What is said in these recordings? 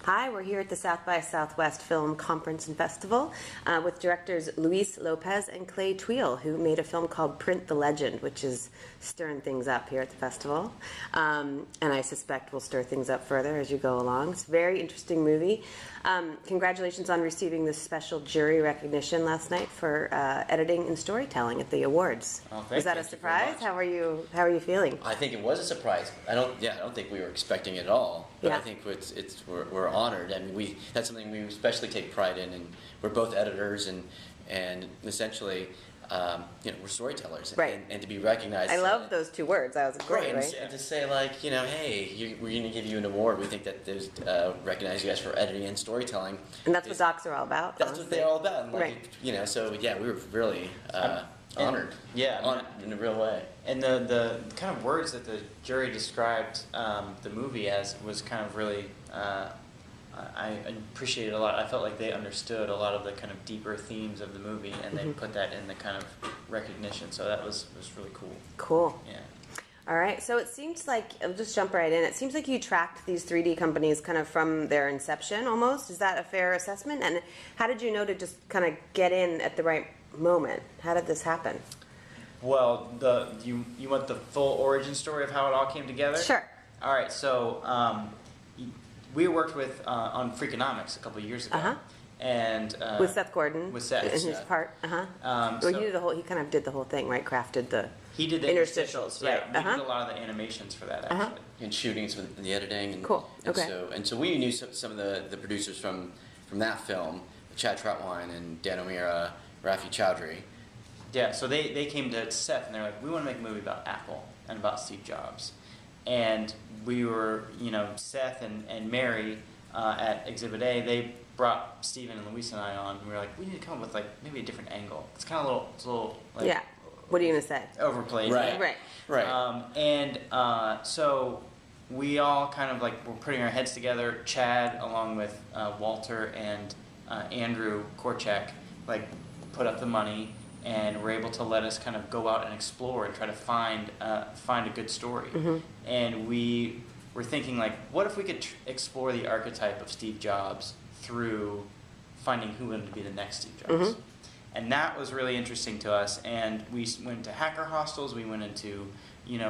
Hi, we're here at the South by Southwest Film Conference and Festival with directors Luis Lopez and Clay Tweel, who made a film called Print the Legend, which is stirring things up here at the festival. And I suspect will stir things up further as you go along. It's a very interesting movie. Congratulations on receiving this special jury recognition last night for editing and storytelling at the awards. Oh, was that a surprise? How are you feeling? I think it was a surprise. I don't think we were expecting it at all. But Yeah. I think we're honored, and that's something we especially take pride in. And we're both editors, and essentially, we're storytellers. Right. And to be recognized. I love those two words. That was great, right? And to say hey, we're going to give you an award. We think that there's recognize you guys for editing and storytelling. And that's what docs are all about. That's what they're all about. And right. So yeah, we were really honored. In a real way. And the kind of words that the jury described the movie as was kind of really, I appreciated a lot. I felt like they understood a lot of the kind of deeper themes of the movie, and they put that in the kind of recognition. So that was really cool. Cool. Yeah. All right. So it seems like, I'll just jump right in. It seems like you tracked these 3D companies kind of from their inception almost. Is that a fair assessment? And how did you know to just kind of get in at the right moment? How did this happen? Well, you want the full origin story of how it all came together? Sure. All right. So we worked with on Freakonomics a couple of years ago, and with Seth Gordon. With Seth, in his part. Well, he did the whole. He kind of did the whole thing, right? Crafted the. He did the interstitials, right? We did a lot of the animations for that, actually. And shootings with the editing. And, cool. Okay. So we knew some of the producers from that film, Chad Troutwine and Dan O'Meara, Rafi Chowdhury. Yeah, so they came to Seth and they're like, we want to make a movie about Apple and about Steve Jobs. And we were, Seth and Mary at Exhibit A, they brought Steven and Luis and I on, and we were like, we need to come up with maybe a different angle. It's kind of a little yeah. What are you going to say? Overplayed. Right. So we all kind of were putting our heads together. Chad, along with Walter and Andrew Korchak, put up the money and were able to let us kind of go out and explore and try to find a good story. And we were thinking, what if we could explore the archetype of Steve Jobs through finding who wanted to be the next Steve Jobs. And that was really interesting to us. And we went to hacker hostels. We went into,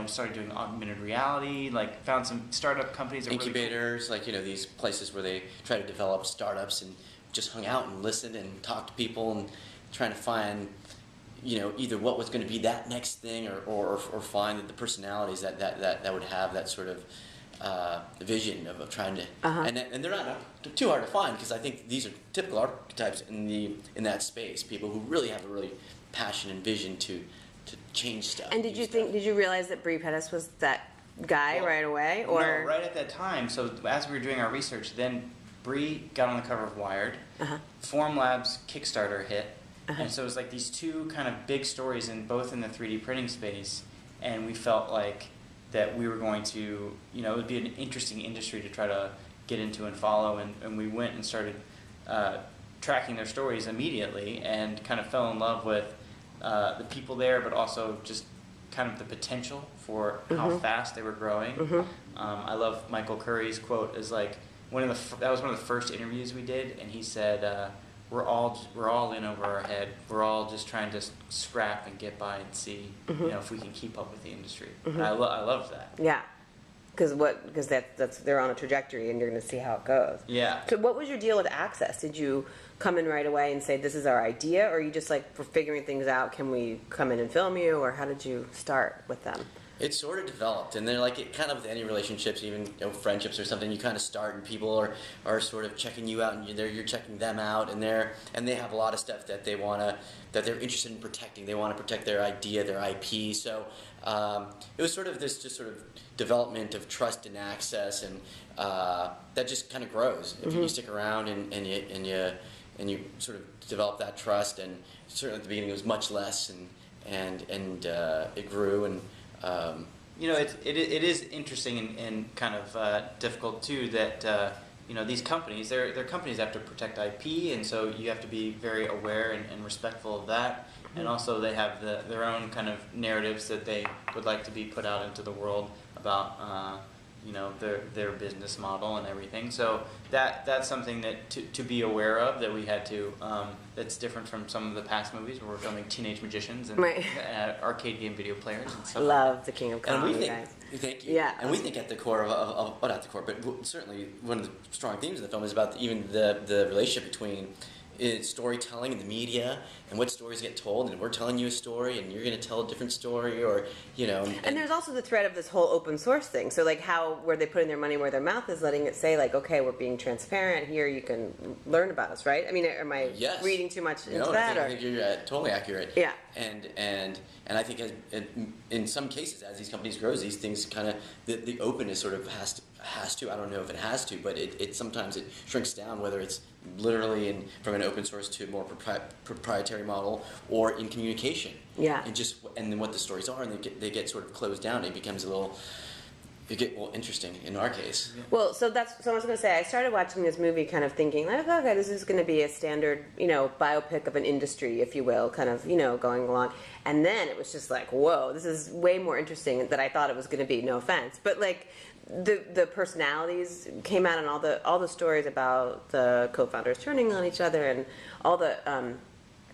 started doing augmented reality. Found some startup companies. That incubators, really cool. These places where they try to develop startups, and just hung out and listened and talked to people and trying to find, either what was going to be that next thing, or find the personalities that would have that sort of vision of trying to, and they're not too hard to find, because I think these are typical archetypes in that space. People who really have a really passion and vision to change stuff. And did you realize that Brie Pettis was that guy right away, or no, right at that time? So as we were doing our research, then Brie got on the cover of Wired. Formlab's Kickstarter hit. And so it was these two kind of big stories both in the 3D printing space, and we felt that we were going to, it would be an interesting industry to try to get into and follow, and we went and started tracking their stories immediately and kind of fell in love with the people there, but also just kind of the potential for how fast they were growing. I love Michael Curry's quote is that was one of the first interviews we did, and he said, we're all in over our head. We're all just trying to scrap and get by and see, if we can keep up with the industry. And I love that. Yeah, because that's they're on a trajectory, and you're going to see how it goes. Yeah. So what was your deal with access? Did you come in right away and say, this is our idea, or are you just for figuring things out, can we come in and film you, or how did you start with them? It sort of developed, and then kind of with any relationships, even friendships or something, you kind of start, and people are sort of checking you out, and you're checking them out, and they have a lot of stuff that that they're interested in protecting. They want to protect their idea, their IP. So it was sort of this just sort of development of trust and access, and that just kind of grows if you stick around and you sort of develop that trust. And certainly at the beginning it was much less, and it grew and. It is interesting and kind of difficult too that these companies, they're companies that have to protect IP, and so you have to be very aware and respectful of that. And also they have their own kind of narratives that they would like to be put out into the world about their business model and everything. So that's something that to be aware of, that we had to, that's different from some of the past movies where we're filming teenage magicians and arcade game video players and stuff. Love the King of And Comedy, we think, guys. thank you. Yeah. And we think at the core of well, not the core, but certainly one of the strong themes of the film is about even the relationship between storytelling and the media, and what stories get told, and we're telling you a story and you're going to tell a different story, or and there's also the thread of this whole open source thing. So like where they putting their money where their mouth is, letting it say like, okay, we're being transparent here, you can learn about us, right? I mean, am I reading too much into that? I think you're totally accurate. Yeah. And I think in some cases, as these companies grow, these things kind of the openness sort of has to. I don't know if it has to, but it sometimes it shrinks down, whether it's literally from an open source to a more proprietary model, or in communication. Yeah. And then what the stories are, and they get sort of closed down. It becomes a little interesting in our case. Yeah. Well, so I was going to say, I started watching this movie kind of thinking, like, okay, this is going to be a standard, biopic of an industry, if you will, kind of, going along. And then it was just like, whoa, this is way more interesting than I thought it was going to be. No offense, but like the personalities came out, and all the stories about the co-founders turning on each other, and all the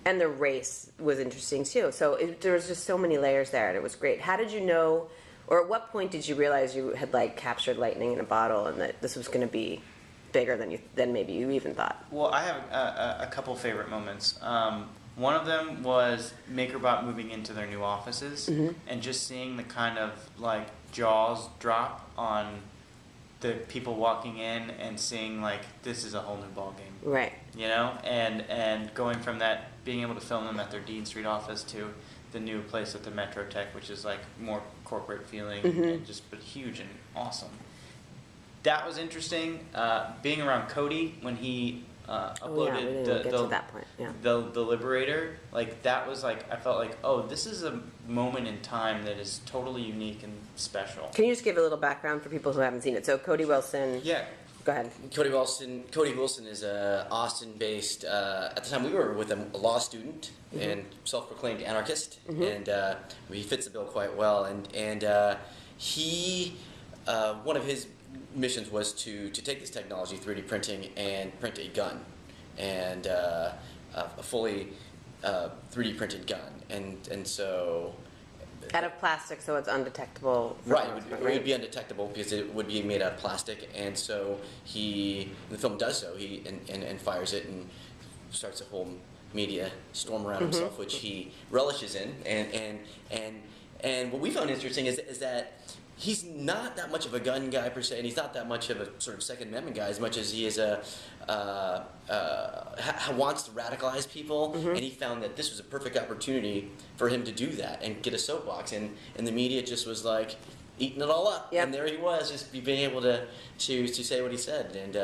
and the race was interesting too. So there was just so many layers there, and it was great. How did you know? Or at what point did you realize you had like captured lightning in a bottle, and that this was going to be bigger than maybe you even thought? Well, I have a couple favorite moments. One of them was MakerBot moving into their new offices, and just seeing the kind of like jaws drop on the people walking in, and seeing like this is a whole new ball game, right? And going from that, being able to film them at their Dean Street office to the new place at the Metro Tech, which is like more corporate feeling, and but huge and awesome. That was interesting. Being around Cody when he uploaded the Liberator, like that was like, I felt like, oh, this is a moment in time that is totally unique and special. Can you just give a little background for people who haven't seen it? So Cody Wilson. Yeah. Go ahead. Cody Wilson is a Austin-based. At the time, we were with a law student and self-proclaimed anarchist, and he fits the bill quite well. And he, one of his missions was to take this technology, 3D printing, and print a gun, and a fully 3D printed gun, and so. Out of plastic, so it's undetectable. Right, it would be undetectable because it would be made out of plastic, and so the film does so. He fires it and starts a whole media storm around himself, which he relishes in. And what we found interesting is that he's not that much of a gun guy per se, and he's not that much of a sort of Second Amendment guy as much as he is wants to radicalize people, and he found that this was a perfect opportunity for him to do that and get a soapbox, and the media just was like eating it all up, and there he was, just being able to say what he said. And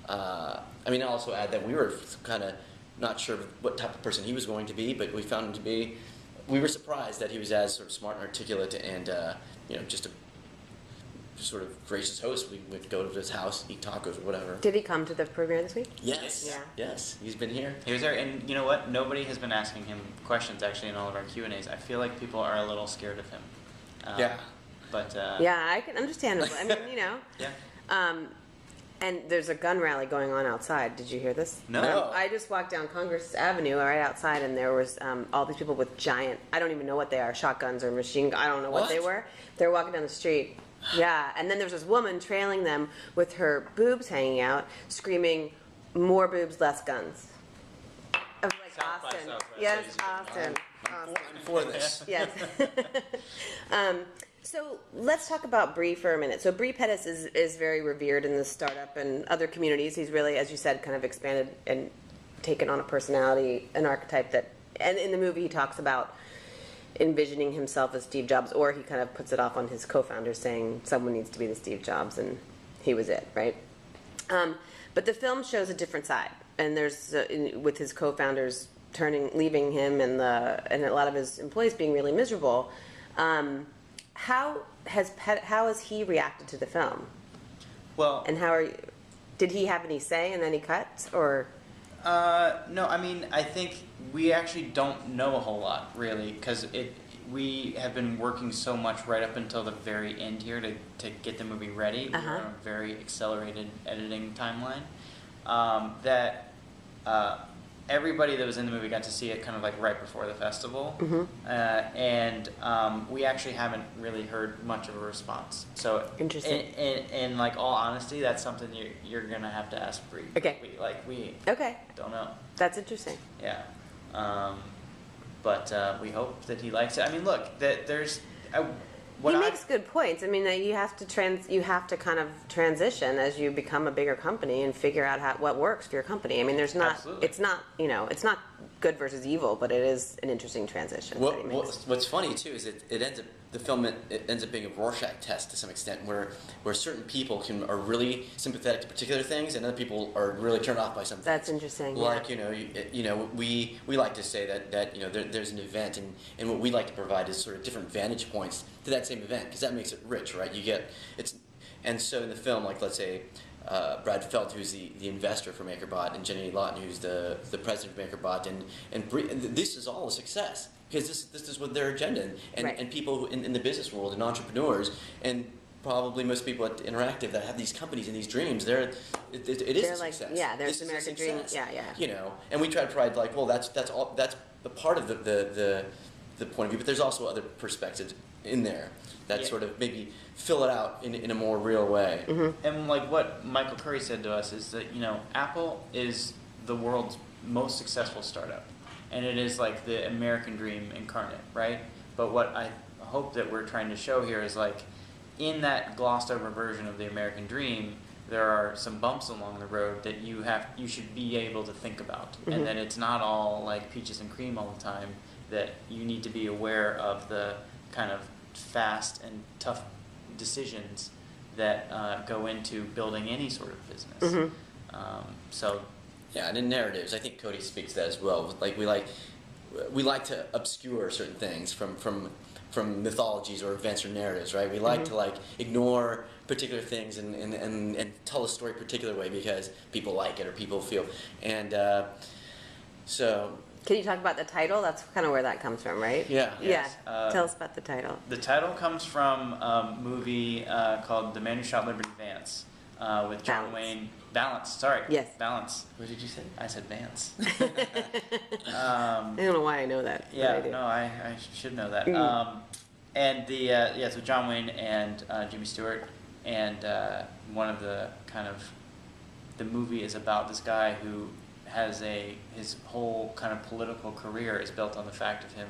I mean, I'll also add that we were kind of not sure what type of person he was going to be, but we found him to be. We were surprised that he was as sort of smart and articulate, and just a sort of gracious host. We would go to his house, eat tacos or whatever. Did he come to the premiere this week? Yes. Yeah. Yes. He's been here. He was there, and you know what? Nobody has been asking him questions actually in all of our Q&As. I feel like people are a little scared of him. Yeah. But yeah, I can understand it. I mean, Yeah. And there's a gun rally going on outside. Did you hear this? No. I just walked down Congress Avenue right outside, and there was all these people with giant, I don't even know what they are, shotguns or machine guns. I don't know what they were. They're walking down the street. Yeah, and then there's this woman trailing them with her boobs hanging out, screaming, "More boobs, less guns." I was like, South by Austin. Southwest, Yes, ladies and Austin. I'm for this. Yes. So let's talk about Bree for a minute. So Bree Pettis is very revered in the startup and other communities. He's really, as you said, kind of expanded and taken on a personality, an archetype that, and in the movie he talks about envisioning himself as Steve Jobs, or he kind of puts it off on his co-founders saying someone needs to be the Steve Jobs, and he was it, right? But the film shows a different side, and there's, with his co-founders leaving him, and a lot of his employees being really miserable. How has he reacted to the film? Well, and did he have any say in any cuts, or? No, I mean, I think we actually don't know a whole lot, really, because we have been working so much right up until the very end here to get the movie ready. We're on a very accelerated editing timeline. That everybody that was in the movie got to see it kind of like right before the festival, and we actually haven't really heard much of a response. So interesting. In like all honesty, that's something you're gonna have to ask Bree. Okay. We Okay. don't know. That's interesting. Yeah. But we hope that he likes it. I mean, look, there's. He makes good points. I mean, you have to kind of transition as you become a bigger company and figure out what works for your company. I mean, Absolutely. it's not good versus evil, but it is an interesting transition. What's funny too is the film ends up being a Rorschach test to some extent, where certain people are really sympathetic to particular things, and other people are really turned off by something. That's interesting. Like we like to say that there's an event, and what we like to provide is sort of different vantage points to that same event, because that makes it rich, right? And so in the film, like let's say Brad Felt, who's the investor for MakerBot, and Jenny Lawton, who's the president of MakerBot, and this is all a success. Because this is what their agenda, and people who in the business world and entrepreneurs, and probably most people at Interactive that have these companies and these dreams, it is a success. There's American dream. Yeah. And we try to provide that's a part of the point of view, but there's also other perspectives in there that sort of maybe fill it out in a more real way. Mm-hmm. And like what Michael Curry said to us is that Apple is the world's most successful startup. And it is like the American dream incarnate, right? But what I hope that we're trying to show here is like, in that glossed over version of the American dream, there are some bumps along the road that you should be able to think about, and that it's not all like peaches and cream all the time. That you need to be aware of the kind of fast and tough decisions that go into building any sort of business. Yeah, and in narratives, I think Cody speaks to that as well. Like we like to obscure certain things from mythologies or events or narratives, right? We like to ignore particular things and tell a story a particular way because people like it or people feel. And so. Can you talk about the title? That's kind of where that comes from, right? Yeah. Yes. Tell us about the title. The title comes from a movie called The Man Who Shot Liberty Valance with John Wayne. Balance, sorry. Yes. Balance. What did you say? I said Vance. I don't know why I know that. Yeah, no, I should know that. And so John Wayne and Jimmy Stewart, and one of the the movie is about this guy who has his whole kind of political career is built on the fact of him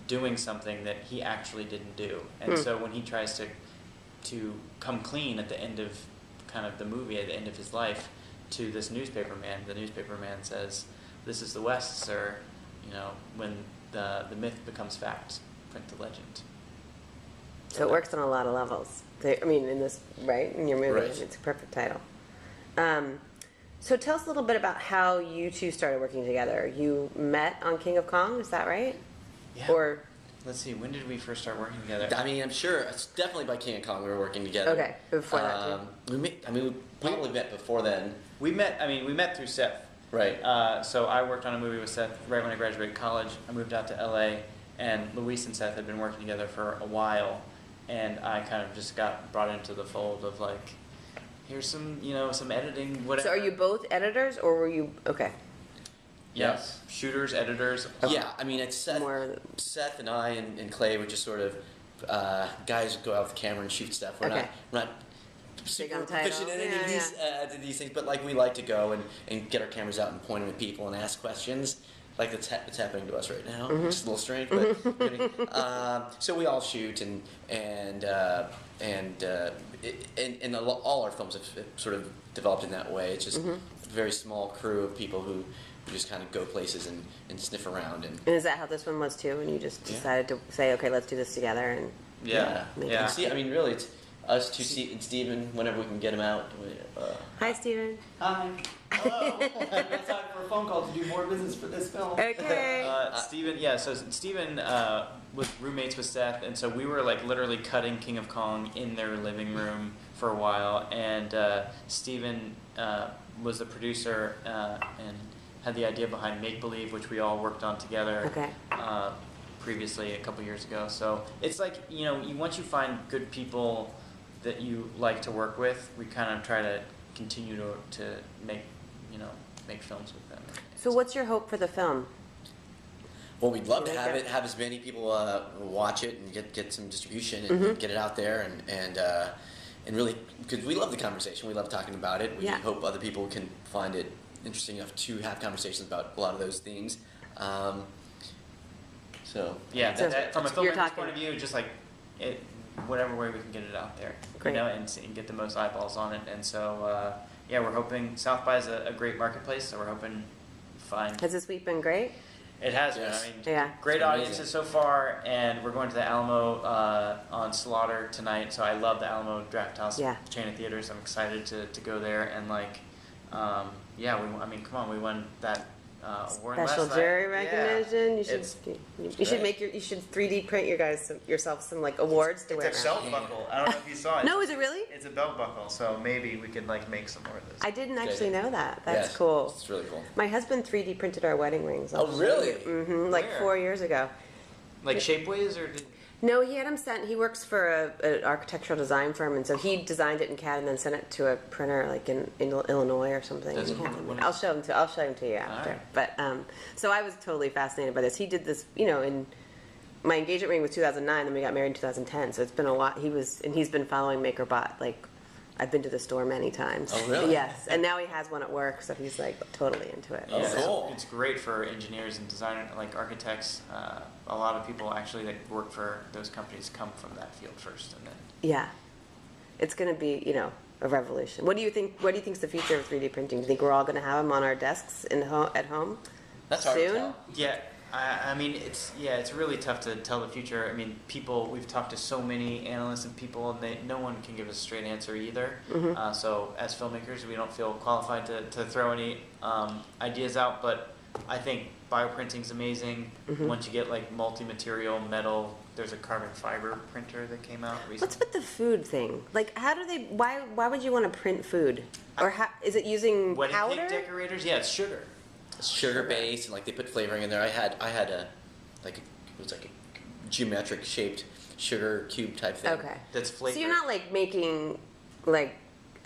doing something that he actually didn't do. And so when he tries to come clean at the end of kind of the movie, at the end of his life, to this newspaper man, the newspaper man says, "This is the West, sir. When the myth becomes fact, print the legend." So it works on a lot of levels. In this, right? In your movie, Right. It's a perfect title. So tell us a little bit about how you two started working together. You met on King of Kong, is that right? Yeah. Or let's see, when did we first start working together? I mean, I'm sure it's definitely by King of Kong we were working together. Okay, before that too. We probably met before then. We met through Seth. Right. So I worked on a movie with Seth right when I graduated college. I moved out to LA, and Luis and Seth had been working together for a while, and I kind of just got brought into the fold of like, here's some editing, whatever. So are you both editors, or were you okay? Yes. Shooters, editors. Yeah, I mean, it's Seth and I and Clay were just sort of guys who go out with the camera and shoot stuff. We're not super proficient in any of these things, but we like to go and get our cameras out and point them at people and ask questions. Like that's happening to us right now, which is a little strange, but so we all shoot and all our films have sort of developed in that way. It's just a very small crew of people who just kind of go places and sniff around. And is that how this one was too? And you just decided to say, okay, let's do this together and See, I mean, really, it's us two, and Steven, whenever we can get him out. Hi, Steven. Hi. Hello. I'm excited for a phone call to do more business for this film. Okay. So Steven was roommates with Seth, and so we were literally cutting King of Kong in their living room for a while, and Steven was the producer and had the idea behind Make Believe, which we all worked on together. Okay. previously a couple years ago. So it's like, once you find good people that you like to work with, we kind of try to continue to make films with them. So what's your hope for the film? Well, we'd love to Yeah, have okay. it, have as many people watch it and get some distribution and Mm-hmm. get it out there and really, because we love the conversation, we love talking about it. We Yeah. hope other people can find it interesting enough to have conversations about a lot of those themes. So Yeah, So from a you're filmmaker's talking- point of view, just like whatever way we can get it out there, Great. and get the most eyeballs on it. And so, we're hoping South by is a great marketplace. So we're hoping find. Has this week been great? It has Yes. been. I mean, Yeah. great It's amazing. audiences so far, and we're going to the Alamo on Slaughter tonight. So I love the Alamo Draft House Yeah. chain of theaters. I'm excited to go there and come on, we won that award Special last jury night. recognition. You should It's you should make you should 3D print yourself some like awards to wear. It's a around. belt buckle. I don't know if you saw it. No, is it really? It's a belt buckle, so maybe we could make some more of this. I didn't Good actually idea. know that. That's yes, cool. It's really cool. My husband 3D printed our wedding rings. Oh, really? Mm-hmm. Like Where? 4 years ago. like Shapeways or. No, he had him sent. He works for an architectural design firm, and so he designed it in CAD and then sent it to a printer, like in Illinois or something. Does I it- can't remember. what- I'll show him to you after. Alright. But so I was totally fascinated by this. He did this, in my engagement ring was 2009, then we got married in 2010. So it's been a lot. He's been following MakerBot. Like I've been to the store many times. Oh, really? Yes, and now he has one at work, so he's like totally into it. Oh, Yeah, cool. It's great for engineers and designers, like architects. A lot of people actually that work for those companies come from that field first, and then Yeah, it's going to be, a revolution. What do you think? What do you think is the future of 3D printing? Do you think we're all going to have them on our desks at home? That's hard to soon? tell. yeah. I mean, it's really tough to tell the future. I mean, we've talked to so many analysts and people, and no one can give us a straight answer either. Mm-hmm. So as filmmakers, we don't feel qualified to throw any ideas out, but I think bioprinting's amazing. Mm-hmm. Once you get like multi-material metal, there's a carbon fiber printer that came out recently. What's with the food thing? Like, how do they? Why would you want to print food? Or is it using Wedding powder? cake decorators? Yeah, it's sugar. Sugar based and like they put flavoring in there. I had it was like a geometric shaped sugar cube type thing. Okay. That's flavored. So you're not like making like.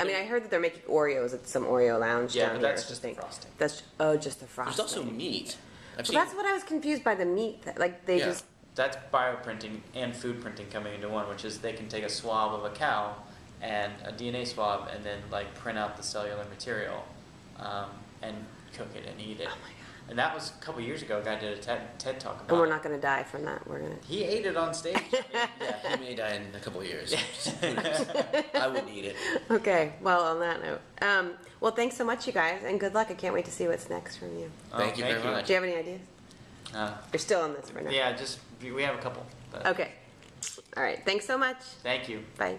I mean, I heard that they're making Oreos at some Oreo lounge Yeah, down but here. that's or just the something. frosting. That's just the frosting. There's also meat. I've Well, that's what I was confused by the meat. Like they Yeah. just. That's bioprinting and food printing coming into one, which is they can take a swab of a cow and a DNA swab and then like print out the cellular material and cook it and eat it. Oh my God. And that was a couple years ago. A guy did a TED talk about And we're it. not going to die from that. We're going to. He ate it on stage. Yeah, he may die in a couple of years. Who knows? I wouldn't eat it. Okay. Well, on that note, well, thanks so much, you guys, and good luck. I can't wait to see what's next from you. Thank you very much. Do you have any ideas? Uh, You're still on this for now. yeah, we have a couple. But Okay. All right. Thanks so much. Thank you. Bye.